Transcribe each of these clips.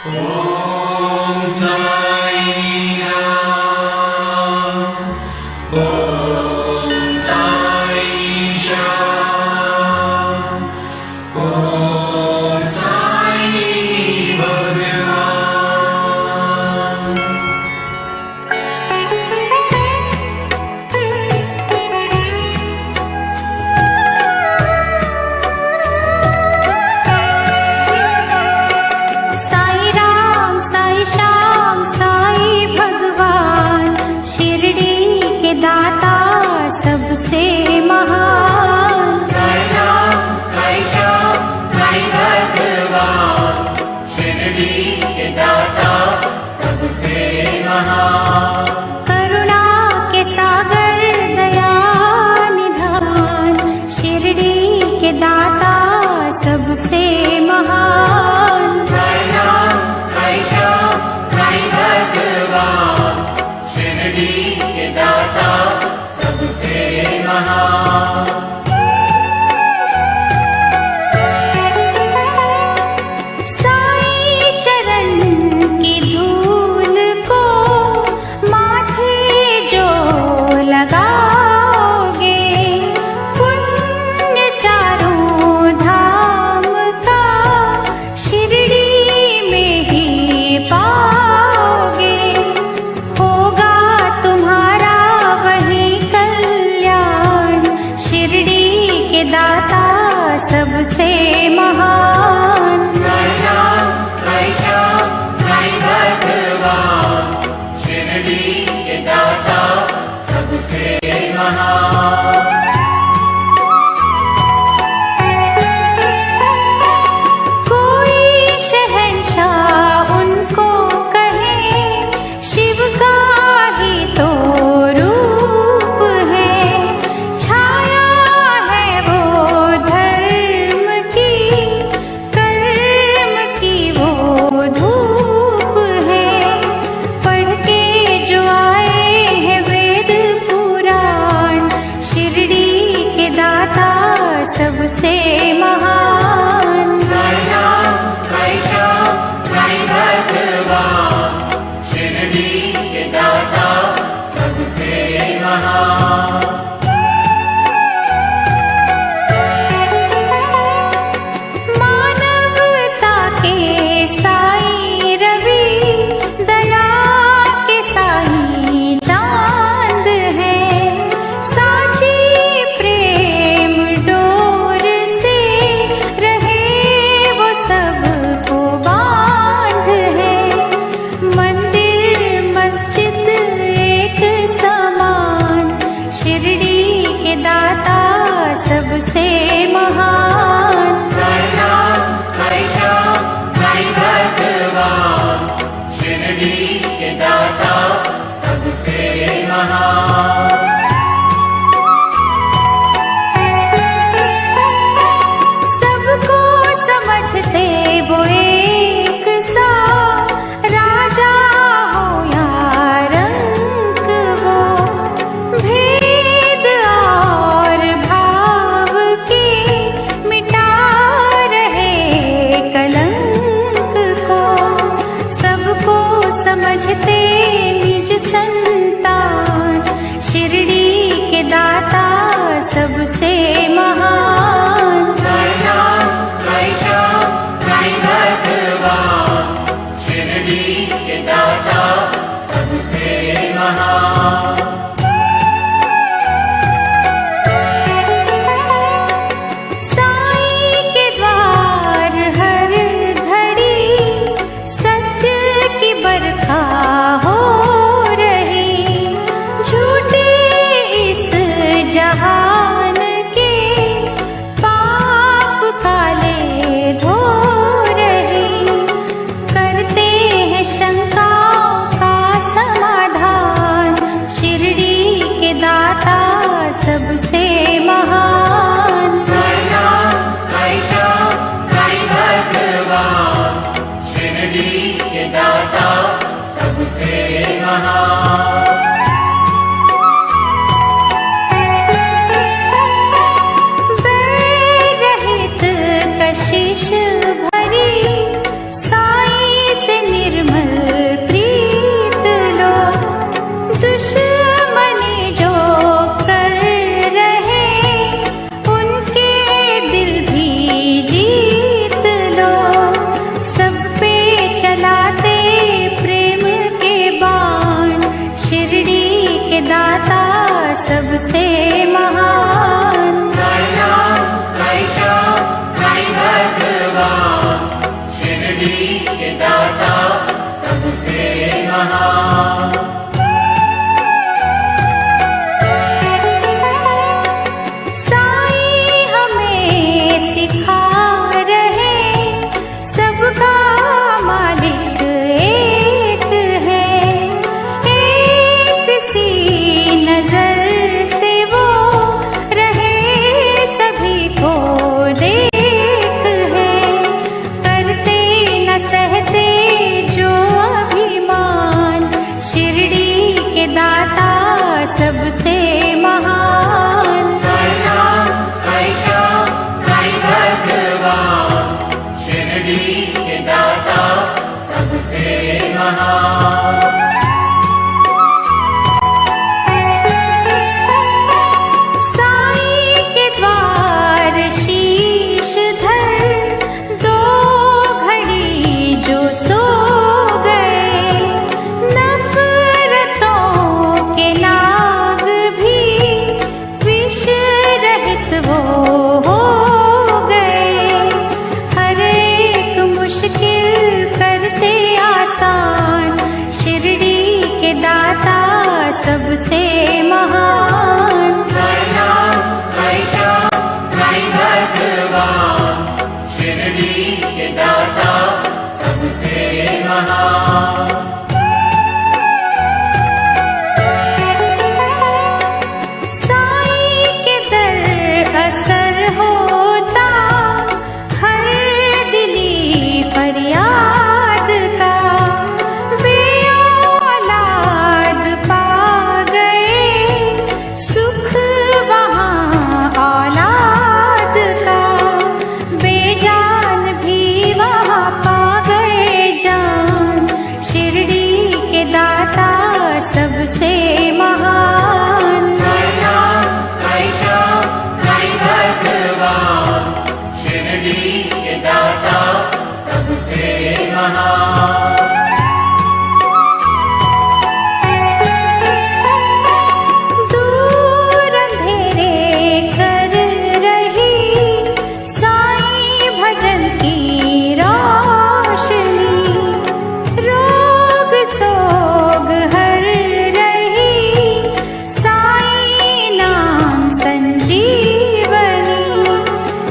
ओम साई राम, ओम साई श्याम, ओम साई भगवान। साई राम साई श्याम साई भगवान, शिरडी के दाता सबसे महान। साई राम साई श्याम साई भगवान, शिरडी के दाता सबसे महान। करुणा के सागर दया निधान, शिरडी के दाता सबसे महान। साई राम साई श्याम साई भगवान, शिरडी के दाता सबसे महान। साई चरण की धूल को माथे जो लगाओगे, पुण्य चारों धाम का शिरडी में ही पाओगे। होगा तुम्हारा वही कल्याण, शिरडी के दाता सबसे महान। साई राम साई श्याम साई भगवान, शिरडी के दाता सबसे महान। कोई शहंशाह उनको कहे, शिव का ही तो रूप है। छाया है वो धर्म की, कर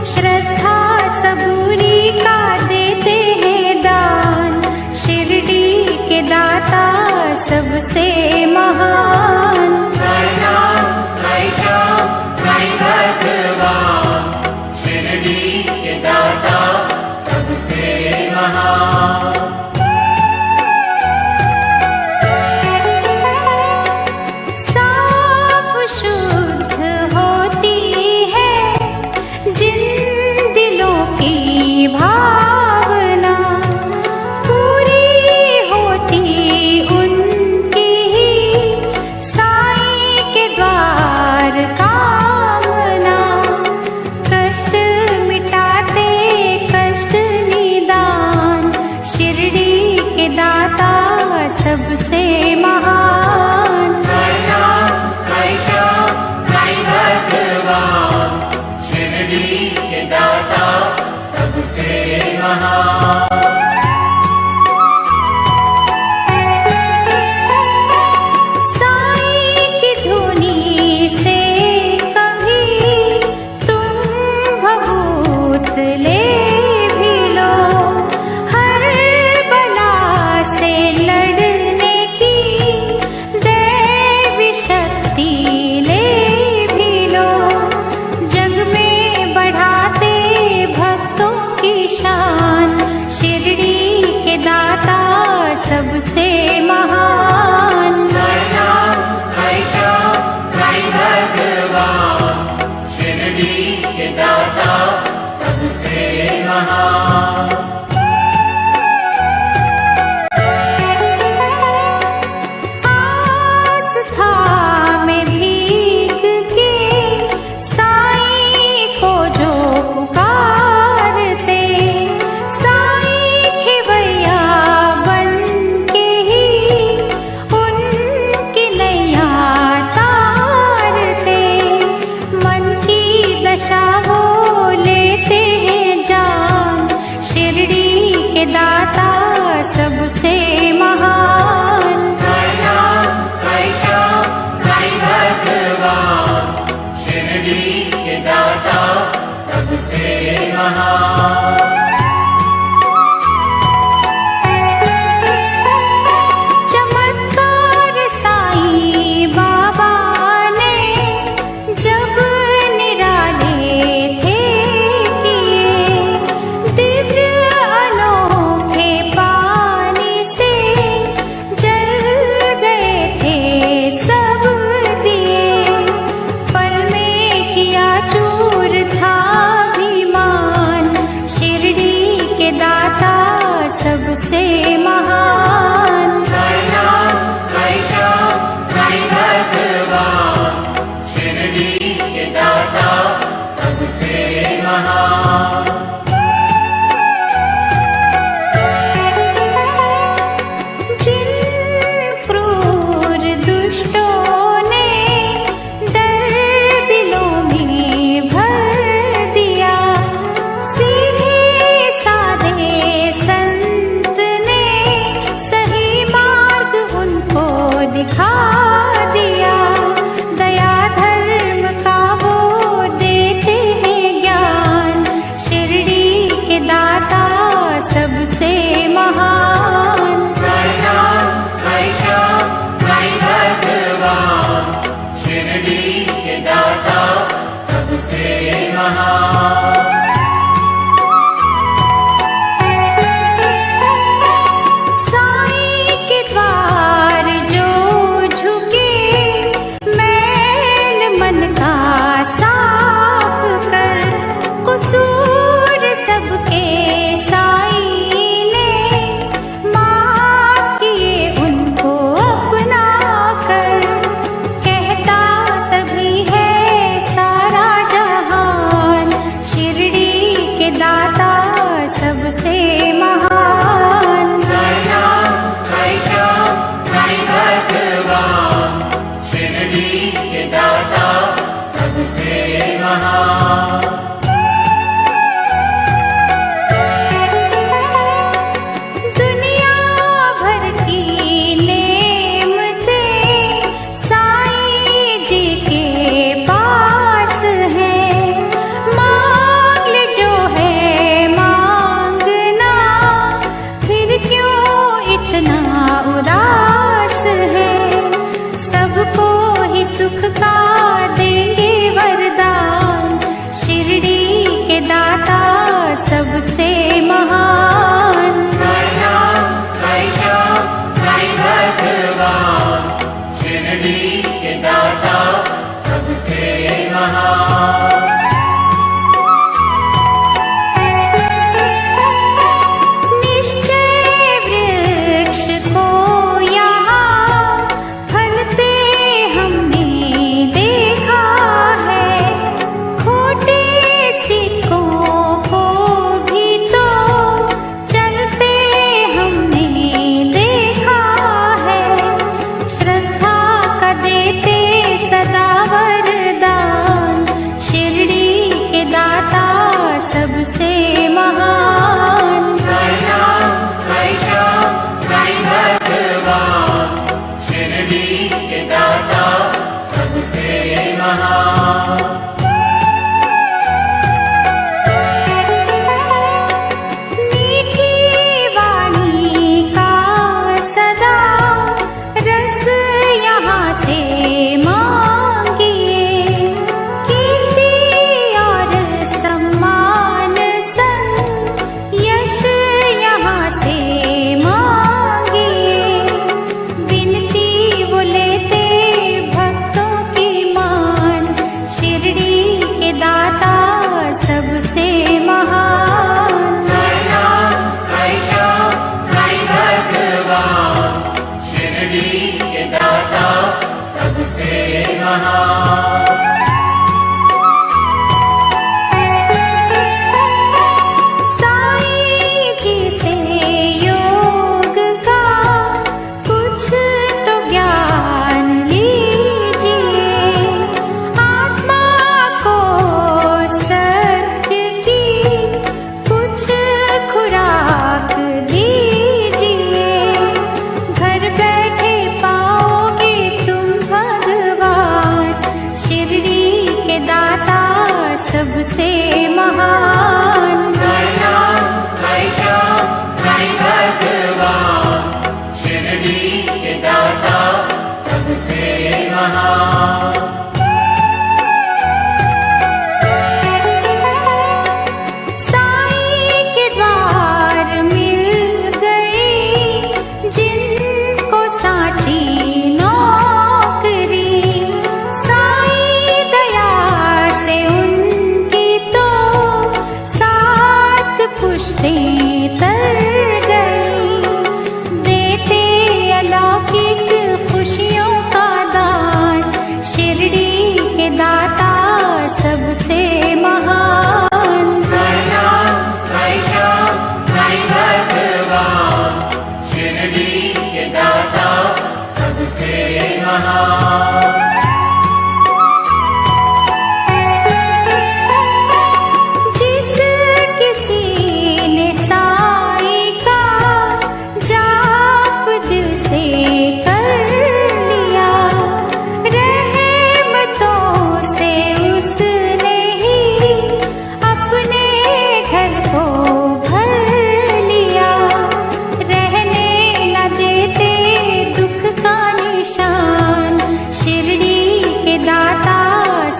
श्रद्धा सबूरी का देते हैं दान। शिरडी के दाता सबसे महान। साई राम साई श्याम साई भगवान, शिरडी के दाता सबसे महान। साफ शुद्ध होती है जिन दिलों की भावना, पूरी होती उनकी ही साईं के द्वार कामना। कष्ट मिटाते कष्ट निदान, शिरडी के दाता सबसे महान। साई राम साई श्याम साई भगवान, शिरडी के दाता सबसे महान। साईं की धुनी से कभी तुम भभूत ले भी लो, हर बला से लड़ने की दैवी शक्ति ले भी लो। जग में बढ़ाते भक्तों की शान, शिरडी के दाता सबसे महान। साई राम साई श्याम साई भगवान, शिरडी के दाता सबसे महान। आस्था में भीग के साईं को जो पुकारते, साईं खिवैया बन के ही उनकी नैया तारते। मन की दशा वो लेते हैं जान, शिरडी के दाता सबसे महान। साई राम साई श्याम साई भगवान, शिरडी के दाता सबसे महान। चमत्कार साईं बाबा ने जब निराले थे किए, दिव्य अनोखे पानी से जल गए थे सब दिए। पल में किया चूर था अभिमान, किश्तें तर गई, देते अलौकिक खुशियों का दान, शिरडी के दाता सबसे महान। साई राम साई श्याम साई भगवान, शिरडी के दाता सबसे महान। जिस किसी ने साई का जाप दिल से कर लिया, रहमतों से उसने ही अपने घर को भर लिया। रहने न देते दुख का निशान, शिरडी के दाता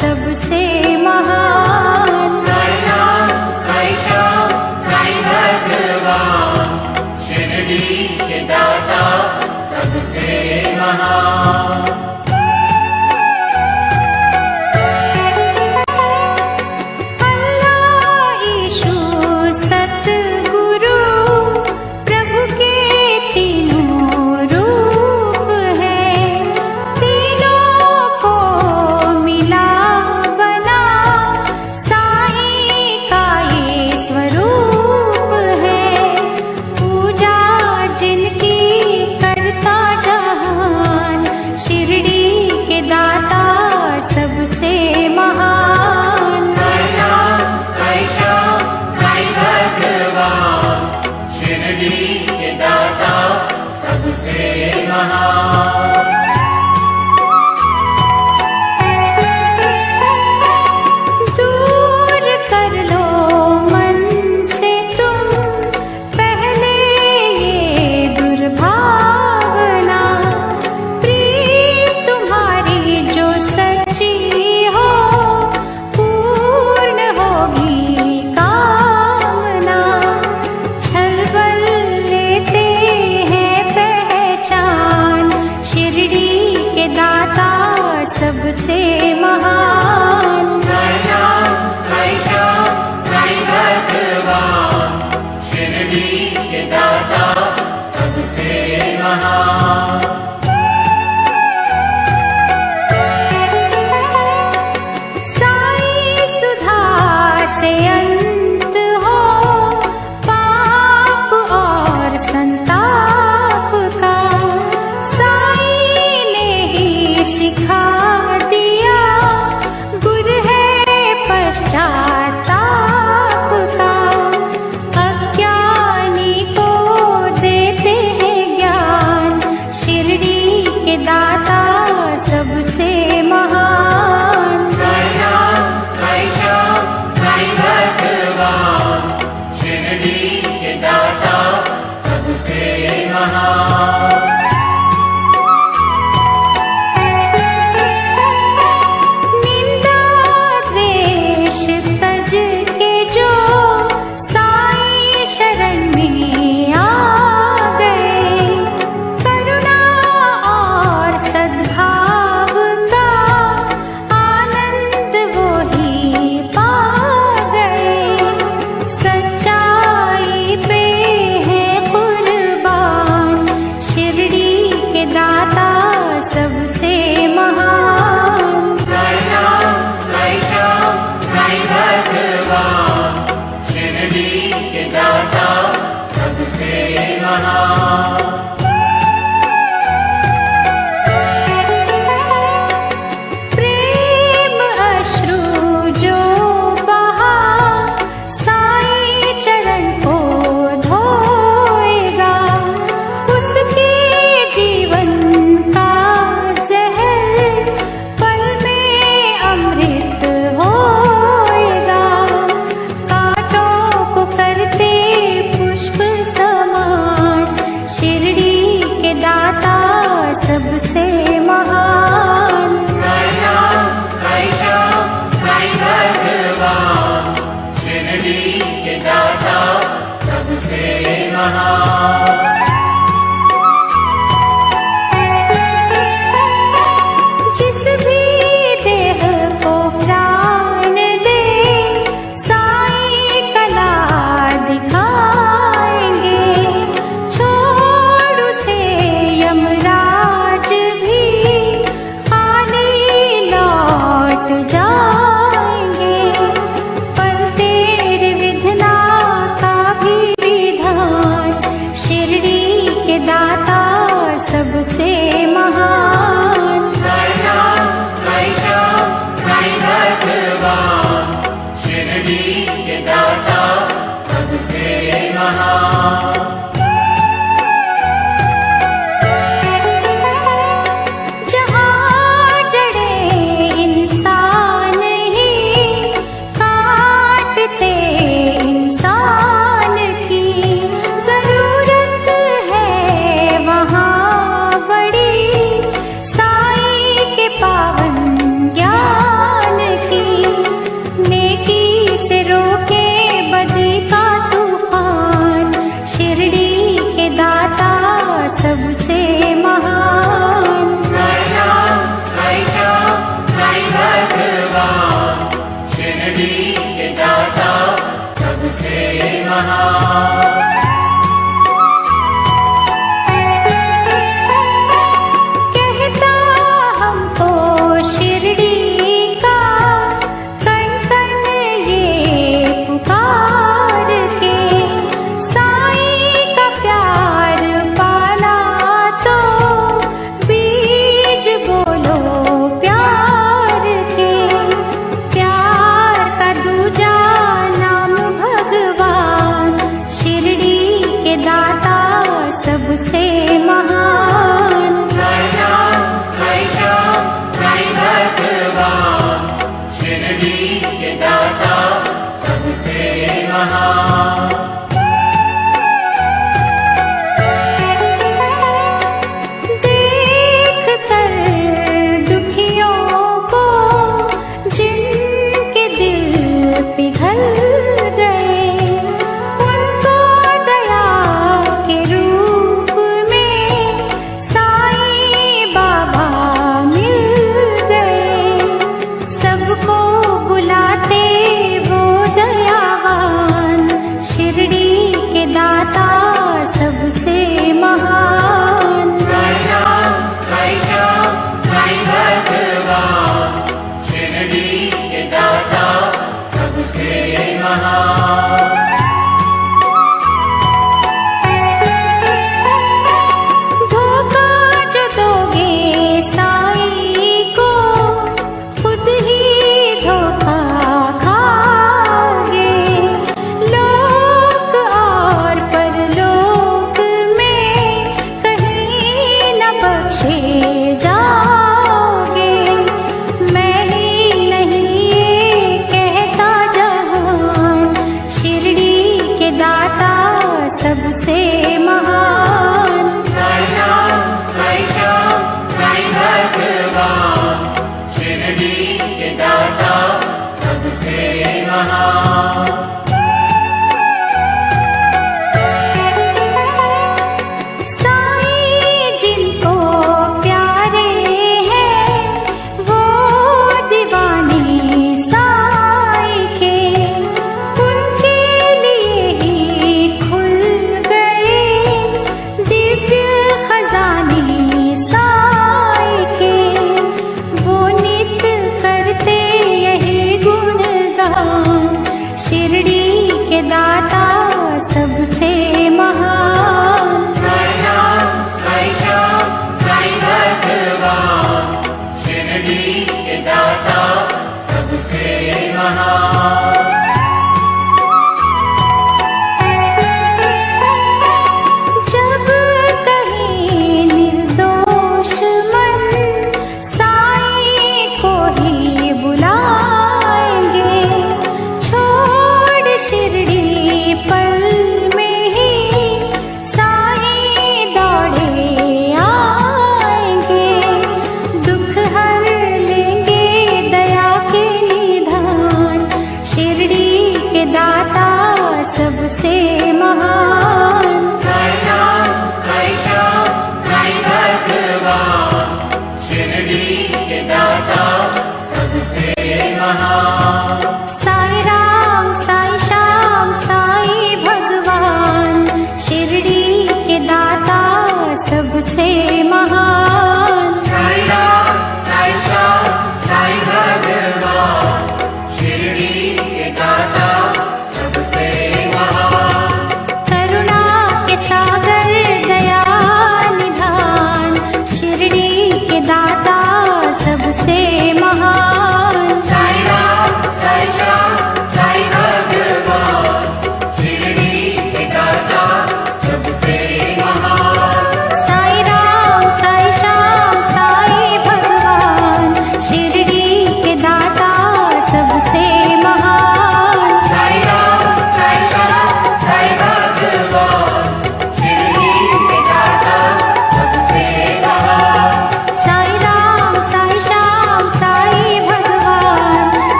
सबसे महान। साई राम साई श्याम साई भगवान, शिरडी के दाता सबसे महान। अल्लाह ईशु सतगुरु प्रभु के तीनों रूप है, तीनों को मिला बना साईं का ये स्वरूप है। पूजा जिनकी करता जहान, शिरडी के दाता सबसे महान। साई राम साई श्याम साई भगवान, शिरडी के दाता सबसे महान। दूर कर लो मन से तुम पहले ये दुर्भावना, प्रीत तुम्हारी जो सच्ची हो पूर्ण होगी कामना। छलबल लेते हैं पहचान, शिरडी के दाता सबसे महान। साई राम साई श्याम साई भगवान, शिरडी के दाता सबसे महान। साई सुधा से अंत हो पाप और संताप का, साई ने ही सिखा दिया गुर है पश्चाताप का। अज्ञानी को देते हैं ज्ञान, शिरडी के दाता सबसे महान। साई राम साई श्याम साई भगवान, शिरडी के दाता सबसे महान। निंदा द्वेष तज के जो साई शरण में आ गए, करुणा और सद्भाव का आनंद वो ही पा गए। सच्चाई पे है कुर्बान, शिरडी के दाता सबसे महान। साई राम साई श्याम साई भगवान, शिरडी के दाता सबसे महान। प्रेम अश्रु जो बहा साई चरण को धोएगा, उसके जीवन का जहर पल में अमृत होएगा। कांटों को करते पुष्प समान, शिरडी के दाता सबसे महान। साई राम साई श्याम साई भगवान, शिरडी के दाता सबसे महान। जिस भी देह को प्राण दे, साई कला दिखा महान। जहाँ जड़े इंसान ही काटते इंसान की जरूरत है वहाँ बड़ी साईं के पावन ज्ञान की। नेकी से रोके बदी का तूफान, शिरडी के दाता सबसे महान। साई राम, साई श्याम, साई भगवान, शिरडी के दाता सबसे महान। कहता हमको शिरडी का कण कण ये पुकार के, साईं का प्यार पाना तो बीज बोलो प्यार के। प्यार का दूजा नाम भगवान, शिरडी के दाता सबसे महान। साई राम, साई श्याम, साई भगवान, शिरडी के दाता सबसे महान। देख कर दुखियों को जिनके दिल पिघल गए, उनको दया के रूप में साईं बाबा मिल गए। सबको बुलाते वो दयावान, शिरडी के दाता सबसे महान। साई राम, साई श्याम, साई भगवान, शिरडी के दाता सबसे महान। धोखा जो दोगे साईं को, खुद ही धोखा खाओगे। लोक और परलोक में कहीं न बख्शे जाओगे। मैं ही नहीं ये कहता जहान, शिरडी के दाता सबसे महान। साई राम, साई श्याम, साई भगवान, शिरडी के दाता सबसे महान। साईं जिनको प्यारे हैं वो दीवाने साईं के, उनके लिए ही खुल गए दिव्य खजाने साईं के। वो नित करते यही गुणगान, शिरडी के दाता